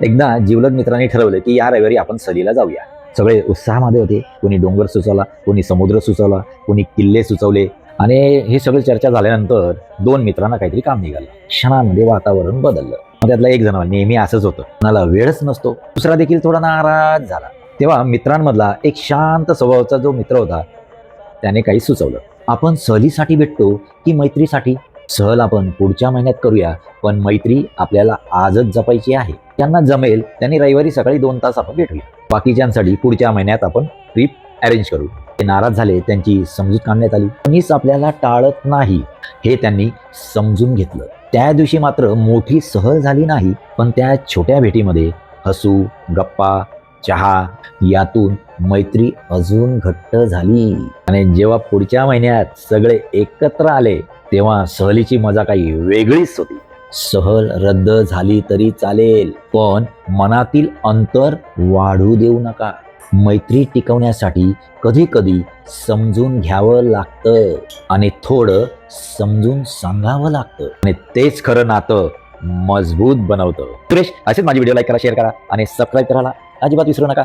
एकदा जिवलग मित्रांनी ठरवलं की या रविवारी आपण सहलीला जाऊया. सगळे उत्साहामध्ये होते. कोणी डोंगर सुचवला, कोणी समुद्र सुचवला, कोणी किल्ले सुचवले. आणि हे सगळं चर्चा झाल्यानंतर दोन मित्रांना काहीतरी काम निघालं. क्षणामध्ये वातावरण बदललं. त्यातला एक जण नेहमी असंच होतं, कोणाला वेळच नसतो. दुसरा देखील थोडा नाराज झाला. तेव्हा मित्रांमधला एक शांत स्वभावाचा जो मित्र होता त्याने काही सुचवलं. आपण सहलीसाठी भेटतो की मैत्रीसाठी? सहल आपण पुढच्या महिन्यात करूया, पण मैत्री आपल्याला आजच जपायची आहे. त्यांना जमेल त्यांनी रविवारी सकाळी 2 तास आपण भेटूया. बाकीच्यांसाठी पुढच्या महिन्यात आपण ट्रिप अरेंज करू. ते नाराज झाले. त्यांची समजूत काढण्यात आली. कोणीच आपल्याला टाळत नाही हे त्यांनी समजून घेतलं. त्या दिवशी मात्र मोठी सहल झाली नाही, पण त्या छोट्या भेटीमध्ये हसू, गप्पा, चहा यातून मैत्री अजून घट्ट झाली. आणि जेव्हा पुढच्या महिन्यात सगळे एकत्र आले तेव्हा सहलीची मजा काही वेगळीच होती. सहल रद्द झाली तरी चालेल, पण मनातील अंतर वाढू देऊ नका. मैत्री टिकवण्यासाठी कधी कधी समजून घ्यावं लागतं आणि थोडं समजून सांगावं लागतं, आणि तेच खरं नातं मजबूत बनवतं. सुरेश, असेच माझी व्हिडिओ लाईक करा, शेअर करा आणि सबस्क्राईब करायला अजिबात विसरू नका.